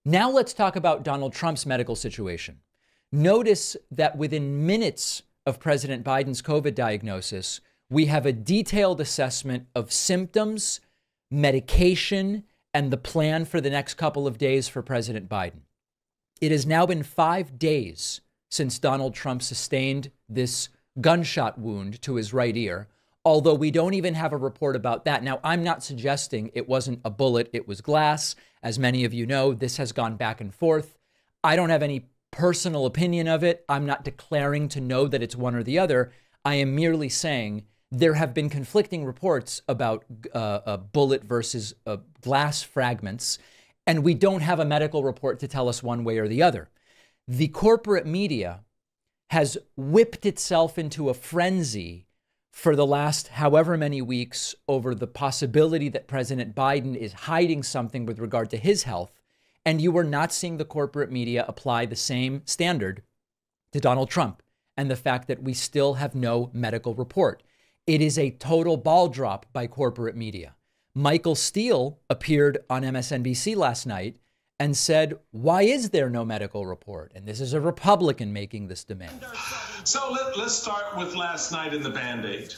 Now let's talk about Donald Trump's medical situation. Notice that within minutes of President Biden's COVID diagnosis, we have a detailed assessment of symptoms, medication, and the plan for the next couple of days for President Biden. It has now been 5 days since Donald Trump sustained this gunshot wound to his right ear, although we don't even have a report about that. Now, I'm not suggesting it wasn't a bullet, it was glass. As many of you know, this has gone back and forth. I don't have any personal opinion of it. I'm not declaring to know that it's one or the other. I am merely saying there have been conflicting reports about a bullet versus glass fragments, and we don't have a medical report to tell us one way or the other. The corporate media has whipped itself into a frenzy for the last however many weeks over the possibility that President Biden is hiding something with regard to his health, and you are not seeing the corporate media apply the same standard to Donald Trump and the fact that we still have no medical report. It is a total ball drop by corporate media. Michael Steele appeared on MSNBC last night and said, why is there no medical report? And this is a Republican making this demand. So let's start with last night in the Band-Aid.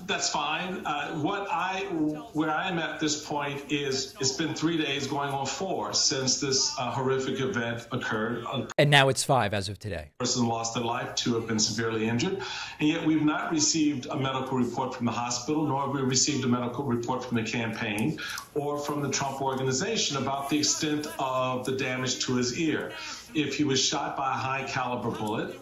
That's fine. Where I am at this point is it's been 3 days going on 4 since this horrific event occurred. And now it's 5 as of today. A person lost their life, 2 have been severely injured, and yet we've not received a medical report from the hospital, nor have we received a medical report from the campaign or from the Trump organization about the extent of the damage to his ear. If he was shot by a high caliber bullet,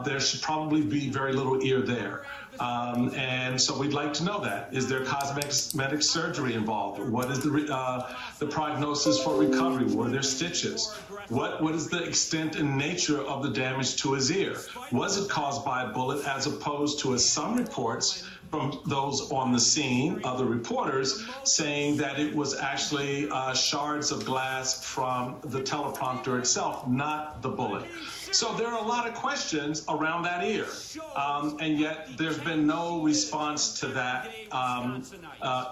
there should probably be very little ear there. And so we'd like to know that. Is there cosmetic surgery involved? What is the prognosis for recovery? Were there stitches? What is the extent and nature of the damage to his ear? Was it caused by a bullet as opposed to, as some reports from those on the scene, other reporters, saying that it was actually shards of glass from the teleprompter itself, not the bullet? So there are a lot of questions around that ear, and yet there's been no response to that.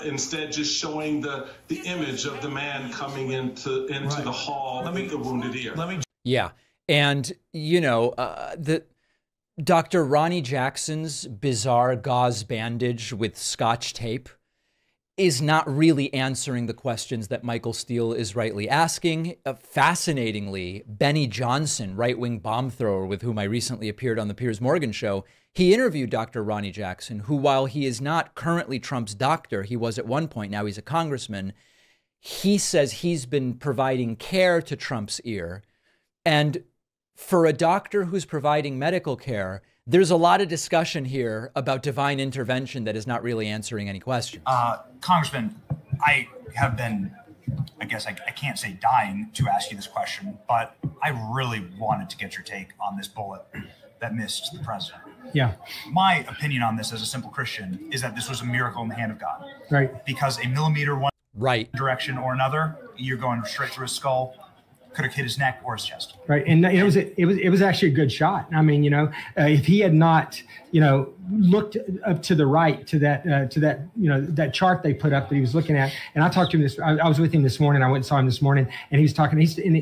Instead, just showing the image of the man coming into the hall with the wounded ear. Yeah, and you know, Dr. Ronnie Jackson's bizarre gauze bandage with Scotch tape is not really answering the questions that Michael Steele is rightly asking. Fascinatingly, Benny Johnson, right-wing bomb thrower with whom I recently appeared on the Piers Morgan show, he interviewed Dr. Ronnie Jackson, who, while he is not currently Trump's doctor, he was at one point, now he's a congressman, he says he's been providing care to Trump's ear. And for a doctor who's providing medical care, there's a lot of discussion here about divine intervention that is not really answering any questions. Congressman, I have been, I guess I can't say dying to ask you this question, but I really wanted to get your take on this bullet that missed the president. Yeah. My opinion on this as a simple Christian is that this was a miracle in the hand of God. Right. Because a millimeter one direction or another, you're going straight through his skull. Could have hit his neck or his chest. Right, and it was actually a good shot. I mean, you know, if he had not, you know, looked up to the right to that you know, that chart they put up that he was looking at, and I talked to him I was with him this morning. I went and saw him this morning, and he was talking.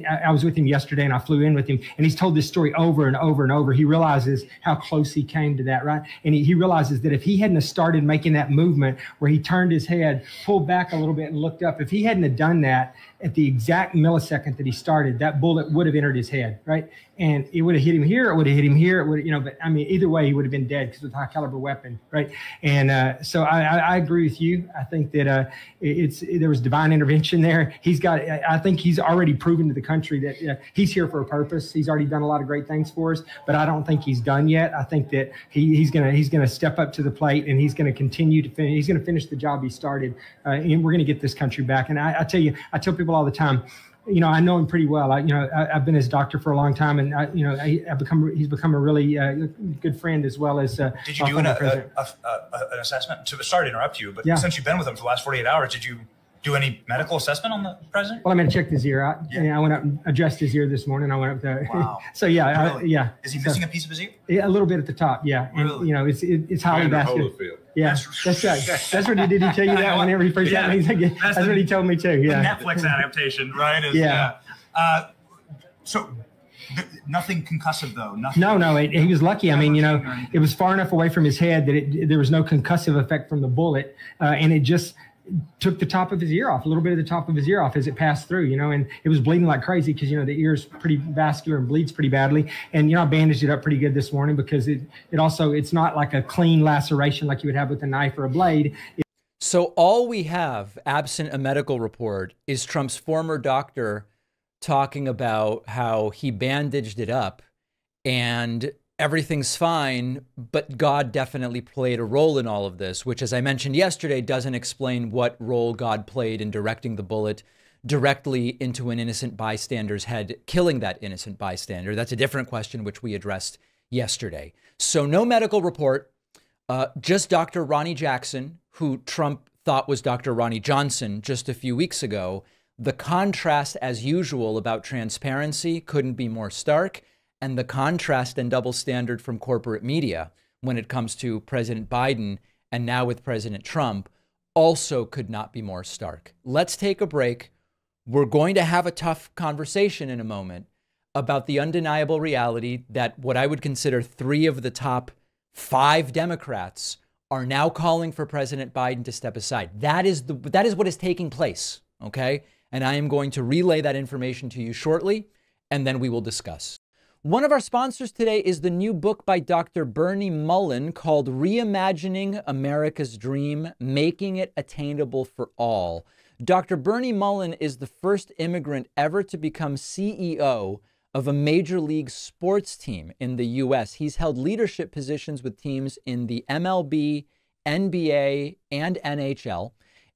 I was with him yesterday, and I flew in with him, and he's told this story over and over and over. He realizes how close he came to that, right? And he realizes that if he hadn't have started making that movement where he turned his head, pulled back a little bit, and looked up, if he hadn't have done that at the exact millisecond that he started, that bullet would have entered his head, right? And it would have hit him here, it would have hit him here, it would, you know, but I mean, either way, he would have been dead because it's a high caliber weapon, right? And so I agree with you. I think that there was divine intervention there. I think he's already proven to the country that he's here for a purpose. He's already done a lot of great things for us, but I don't think he's done yet. I think that he's gonna step up to the plate, and he's gonna continue to finish. He's gonna finish the job he started, and we're gonna get this country back. And I tell you, I tell people all the time, you know, I know him pretty well. I've been his doctor for a long time, and he's become a really good friend as well as. Did you do an assessment? Sorry to interrupt you, but since you've been with him for the last 48 hours, did you do any medical assessment on the president? Well, I mean, I checked his ear out. Yeah. And I went up and adjusted his ear this morning. I went up to, Wow. so yeah, Really? yeah. Is he missing a piece of his ear? Yeah, a little bit at the top, yeah. And, Really? you know, it's highly vascular. Yeah, that's right. That's what he did. He tell you that whenever he first got me? That's what he told me too. Yeah. The Netflix adaptation, right? So nothing concussive though. Nothing. No. He was lucky. I mean, you know, it was far enough away from his head that there was no concussive effect from the bullet, and it just took the top of his ear off, a little bit of the top of his ear off as it passed through, you know, and it was bleeding like crazy because, you know, the ear's pretty vascular and bleeds pretty badly. And, you know, I bandaged it up pretty good this morning because it's not like a clean laceration like you would have with a knife or a blade. So all we have, absent a medical report, is Trump's former doctor talking about how he bandaged it up and everything's fine, but God definitely played a role in all of this, which, as I mentioned yesterday, doesn't explain what role God played in directing the bullet directly into an innocent bystander's head, killing that innocent bystander. That's a different question, which we addressed yesterday. So no medical report, just Dr. Ronnie Jackson, who Trump thought was Dr. Ronnie Johnson just a few weeks ago. The contrast, as usual, about transparency couldn't be more stark. And the contrast and double standard from corporate media when it comes to President Biden and now with President Trump also could not be more stark. Let's take a break. We're going to have a tough conversation in a moment about the undeniable reality that what I would consider 3 of the top 5 Democrats are now calling for President Biden to step aside. That is what is taking place, okay? And I am going to relay that information to you shortly, and then we will discuss. One of our sponsors today is the new book by Dr. Bernie Mullen called Reimagining America's Dream, Making It Attainable for All. Dr. Bernie Mullen is the first immigrant ever to become CEO of a major league sports team in the U.S. He's held leadership positions with teams in the MLB, NBA, and NHL.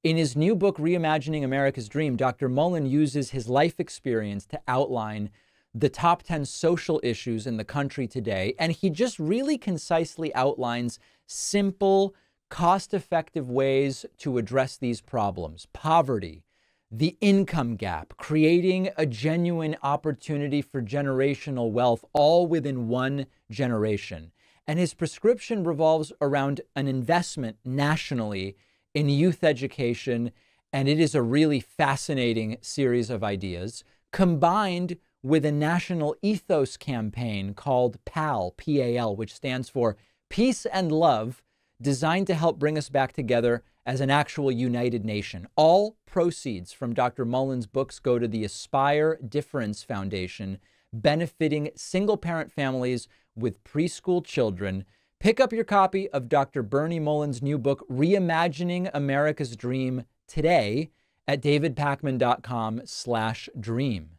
In his new book, Reimagining America's Dream, Dr. Mullen uses his life experience to outline the top 10 social issues in the country today. And he just really concisely outlines simple, cost-effective ways to address these problems. Poverty, the income gap, creating a genuine opportunity for generational wealth, all within one generation. And his prescription revolves around an investment nationally in youth education. And it is a really fascinating series of ideas, combined with a national ethos campaign called PAL, P-A-L, which stands for Peace and Love, designed to help bring us back together as an actual united nation. All proceeds from Dr. Mullen's books go to the Aspire Difference Foundation, benefiting single-parent families with preschool children. Pick up your copy of Dr. Bernie Mullen's new book, Reimagining America's Dream, today at davidpakman.com/dream.